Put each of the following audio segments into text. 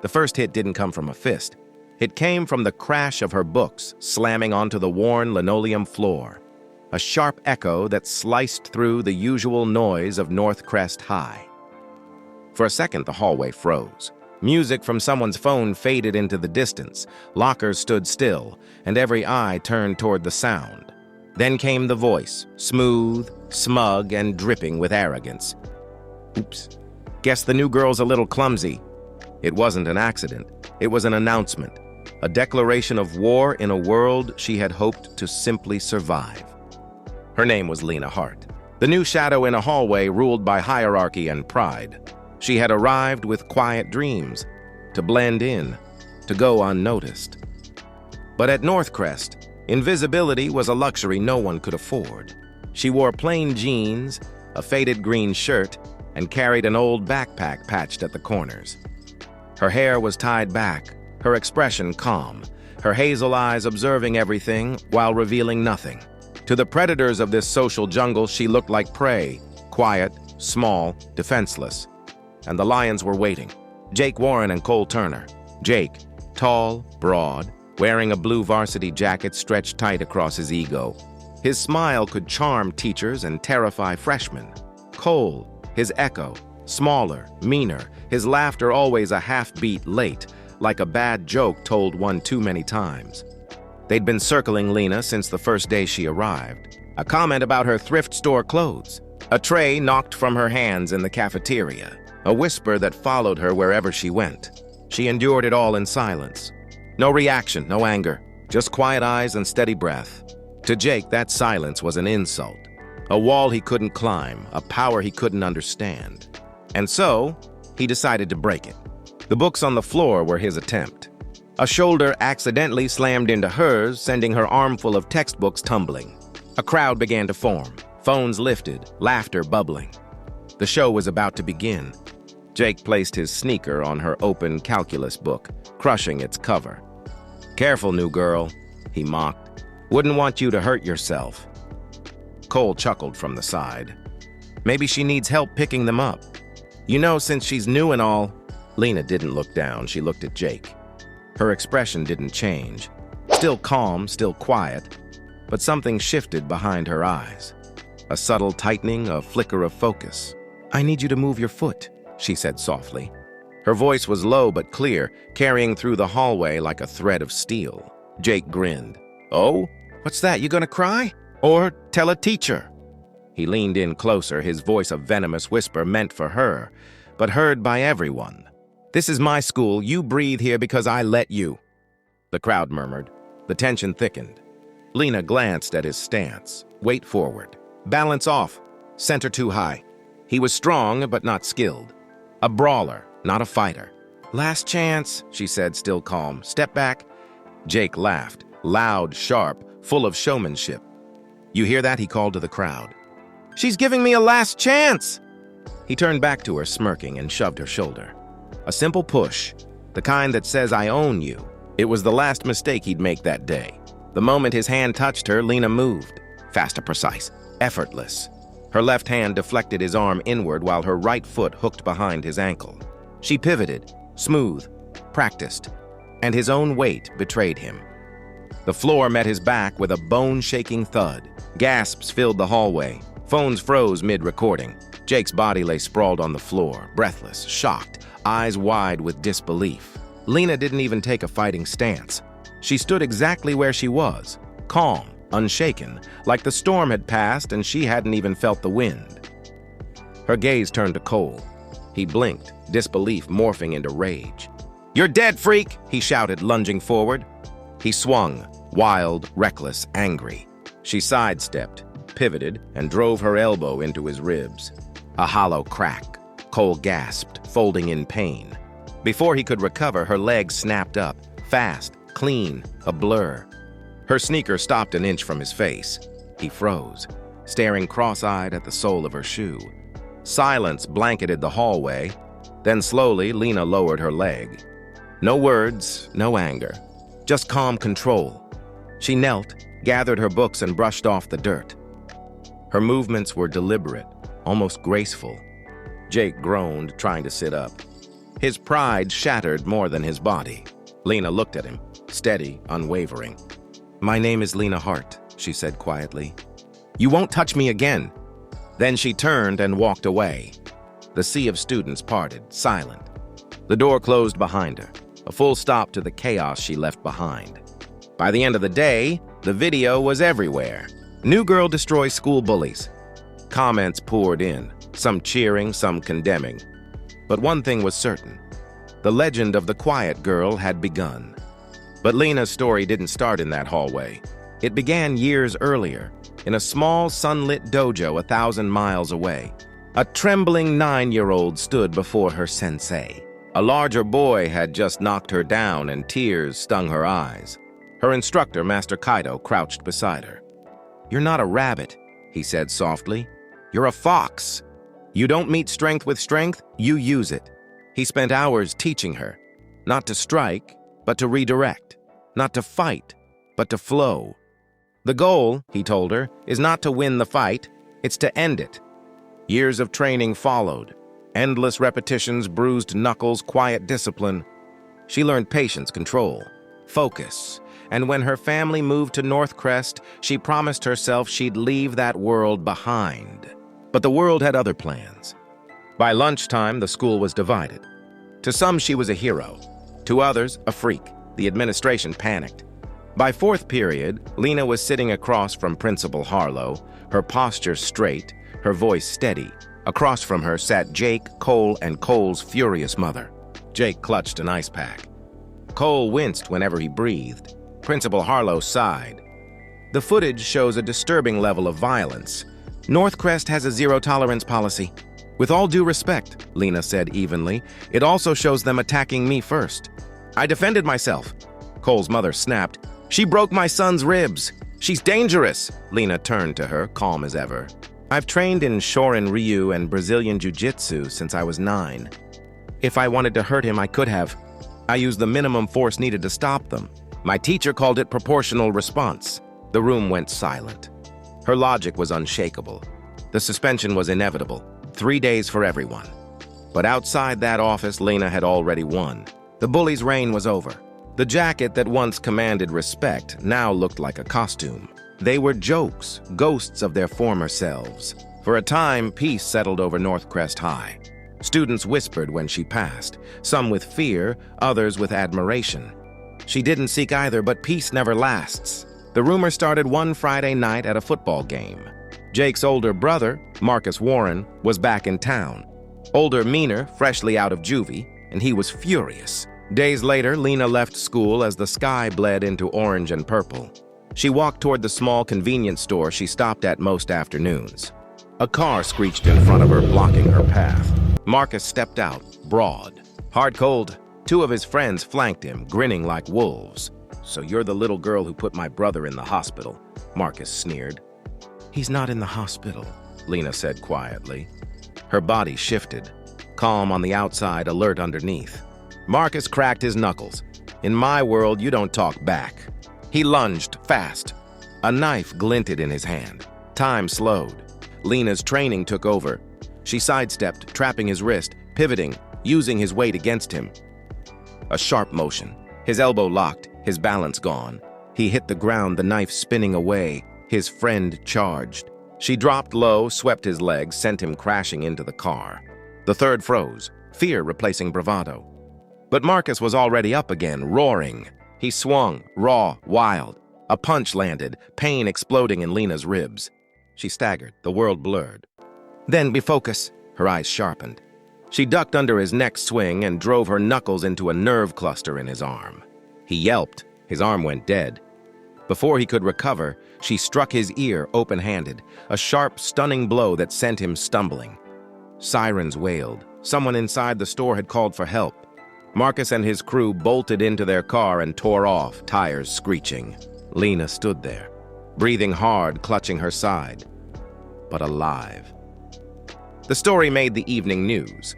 The first hit didn't come from a fist. It came from the crash of her books slamming onto the worn linoleum floor, a sharp echo that sliced through the usual noise of North Crest High. For a second, the hallway froze. Music from someone's phone faded into the distance. Lockers stood still, and every eye turned toward the sound. Then came the voice, smooth, smug, and dripping with arrogance. "Oops. Guess the new girl's a little clumsy." It wasn't an accident. It was an announcement, a declaration of war in a world she had hoped to simply survive. Her name was Lena Hart, the new shadow in a hallway ruled by hierarchy and pride. She had arrived with quiet dreams, to blend in, to go unnoticed. But at Northcrest, invisibility was a luxury no one could afford. She wore plain jeans, a faded green shirt, and carried an old backpack patched at the corners. Her hair was tied back, her expression calm, her hazel eyes observing everything while revealing nothing. To the predators of this social jungle, she looked like prey, quiet, small, defenseless. And the lions were waiting. Jake Warren and Cole Turner. Jake, tall, broad, wearing a blue varsity jacket stretched tight across his ego. His smile could charm teachers and terrify freshmen. Cole, his echo, smaller, meaner, his laughter always a half-beat late, like a bad joke told one too many times. They'd been circling Lena since the first day she arrived. A comment about her thrift store clothes. A tray knocked from her hands in the cafeteria. A whisper that followed her wherever she went. She endured it all in silence. No reaction, no anger, just quiet eyes and steady breath. To Jake, that silence was an insult. A wall he couldn't climb, a power he couldn't understand. And so, he decided to break it. The books on the floor were his attempt. A shoulder accidentally slammed into hers, sending her armful of textbooks tumbling. A crowd began to form, phones lifted, laughter bubbling. The show was about to begin. Jake placed his sneaker on her open calculus book, crushing its cover. "Careful, new girl," he mocked. "Wouldn't want you to hurt yourself." Cole chuckled from the side. "Maybe she needs help picking them up. You know, since she's new and all." Lena didn't look down, she looked at Jake. Her expression didn't change. Still calm, still quiet, but something shifted behind her eyes. A subtle tightening, a flicker of focus. "I need you to move your foot," she said softly. Her voice was low but clear, carrying through the hallway like a thread of steel. Jake grinned. "Oh? What's that, you gonna cry? Or tell a teacher?" He leaned in closer, his voice a venomous whisper meant for her, but heard by everyone. "This is my school. You breathe here because I let you." The crowd murmured. The tension thickened. Lena glanced at his stance. Weight forward. Balance off. Center too high. He was strong but not skilled. A brawler, not a fighter. "Last chance," she said, still calm. "Step back." Jake laughed, loud, sharp, full of showmanship. "You hear that?" he called to the crowd. "She's giving me a last chance!" He turned back to her, smirking, and shoved her shoulder. A simple push, the kind that says, "I own you." It was the last mistake he'd make that day. The moment his hand touched her, Lena moved. Fast and precise, effortless. Her left hand deflected his arm inward while her right foot hooked behind his ankle. She pivoted, smooth, practiced, and his own weight betrayed him. The floor met his back with a bone-shaking thud. Gasps filled the hallway. Phones froze mid-recording. Jake's body lay sprawled on the floor, breathless, shocked, eyes wide with disbelief. Lena didn't even take a fighting stance. She stood exactly where she was, calm, unshaken, like the storm had passed and she hadn't even felt the wind. Her gaze turned to Cole. He blinked, disbelief morphing into rage. "You're dead, freak!" he shouted, lunging forward. He swung, wild, reckless, angry. She sidestepped, pivoted, and drove her elbow into his ribs. A hollow crack. Cole gasped, folding in pain. Before he could recover, her leg snapped up, fast, clean, a blur. Her sneaker stopped an inch from his face. He froze, staring cross-eyed at the sole of her shoe. Silence blanketed the hallway. Then slowly, Lena lowered her leg. No words, no anger, just calm control. She knelt, gathered her books, and brushed off the dirt. Her movements were deliberate, almost graceful. Jake groaned, trying to sit up. His pride shattered more than his body. Lena looked at him, steady, unwavering. "My name is Lena Hart," she said quietly. "You won't touch me again." Then she turned and walked away. The sea of students parted, silent. The door closed behind her, a full stop to the chaos she left behind. By the end of the day, the video was everywhere. New girl destroys school bullies. Comments poured in, some cheering, some condemning. But one thing was certain. The legend of the quiet girl had begun. But Lena's story didn't start in that hallway. It began years earlier, in a small sunlit dojo 1,000 miles away. A trembling 9-year-old stood before her sensei. A larger boy had just knocked her down and tears stung her eyes. Her instructor, Master Kaido, crouched beside her. "You're not a rabbit," he said softly. "You're a fox. You don't meet strength with strength, you use it." He spent hours teaching her, not to strike, but to redirect, not to fight, but to flow. The goal, he told her, is not to win the fight, it's to end it. Years of training followed. Endless repetitions, bruised knuckles, quiet discipline. She learned patience, control, focus. And when her family moved to North Crest, she promised herself she'd leave that world behind. But the world had other plans. By lunchtime, the school was divided. To some, she was a hero. To others, a freak. The administration panicked. By fourth period, Lena was sitting across from Principal Harlow, her posture straight, her voice steady. Across from her sat Jake, Cole, and Cole's furious mother. Jake clutched an ice pack. Cole winced whenever he breathed. Principal Harlow sighed. The footage shows a disturbing level of violence. North Crest has a zero-tolerance policy. With all due respect, Lena said evenly, it also shows them attacking me first. I defended myself. Cole's mother snapped. She broke my son's ribs. She's dangerous. Lena turned to her, calm as ever. I've trained in Shorin Ryu and Brazilian Jiu-Jitsu since I was 9. If I wanted to hurt him, I could have. I used the minimum force needed to stop them. My teacher called it proportional response. The room went silent. Her logic was unshakable. The suspension was inevitable. 3 days for everyone. But outside that office, Lena had already won. The bully's reign was over. The jacket that once commanded respect now looked like a costume. They were jokes, ghosts of their former selves. For a time, peace settled over North Crest High. Students whispered when she passed, some with fear, others with admiration. She didn't seek either, but peace never lasts. The rumor started one Friday night at a football game. Jake's older brother, Marcus Warren, was back in town. Older Meaner, freshly out of juvie, and he was furious. Days later, Lena left school as the sky bled into orange and purple. She walked toward the small convenience store she stopped at most afternoons. A car screeched in front of her, blocking her path. Marcus stepped out, broad, hard-cold. 2 of his friends flanked him, grinning like wolves. "So you're the little girl who put my brother in the hospital," Marcus sneered. "He's not in the hospital," Lena said quietly. Her body shifted, calm on the outside, alert underneath. Marcus cracked his knuckles. "In my world, you don't talk back." He lunged, fast. A knife glinted in his hand. Time slowed. Lena's training took over. She sidestepped, trapping his wrist, pivoting, using his weight against him. A sharp motion. His elbow locked, his balance gone. He hit the ground, the knife spinning away. His friend charged. She dropped low, swept his legs, sent him crashing into the car. The third froze, fear replacing bravado. But Marcus was already up again, roaring. He swung, raw, wild. A punch landed, pain exploding in Lena's ribs. She staggered, the world blurred. "Then befocus," her eyes sharpened. She ducked under his neck swing and drove her knuckles into a nerve cluster in his arm. He yelped, his arm went dead. Before he could recover, she struck his ear open-handed, a sharp, stunning blow that sent him stumbling. Sirens wailed. Someone inside the store had called for help. Marcus and his crew bolted into their car and tore off, tires screeching. Lena stood there, breathing hard, clutching her side, but alive. The story made the evening news.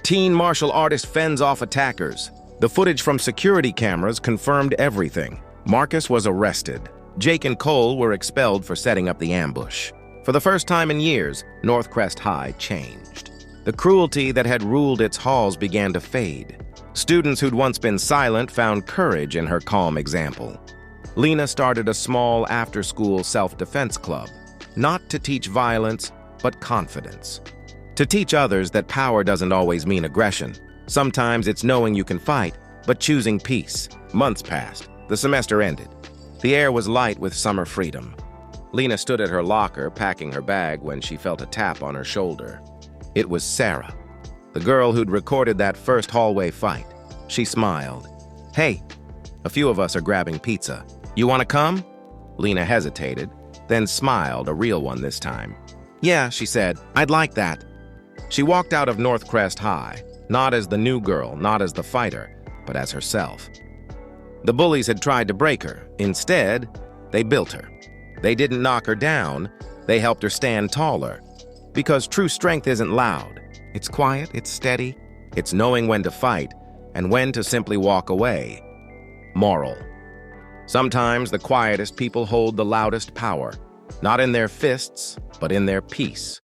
Teen martial artist fends off attackers. The footage from security cameras confirmed everything. Marcus was arrested. Jake and Cole were expelled for setting up the ambush. For the first time in years, North Crest High changed. The cruelty that had ruled its halls began to fade. Students who'd once been silent found courage in her calm example. Lena started a small after-school self-defense club, not to teach violence, but confidence. To teach others that power doesn't always mean aggression. Sometimes it's knowing you can fight, but choosing peace. Months passed. The semester ended. The air was light with summer freedom. Lena stood at her locker, packing her bag, when she felt a tap on her shoulder. It was Sarah, the girl who'd recorded that first hallway fight. She smiled. "Hey, a few of us are grabbing pizza. You want to come?" Lena hesitated, then smiled, a real one this time. "Yeah," she said, "I'd like that." She walked out of North Crest High, not as the new girl, not as the fighter, but as herself. The bullies had tried to break her. Instead, they built her. They didn't knock her down, they helped her stand taller. Because true strength isn't loud. It's quiet, it's steady, it's knowing when to fight and when to simply walk away. Moral: sometimes the quietest people hold the loudest power, not in their fists, but in their peace.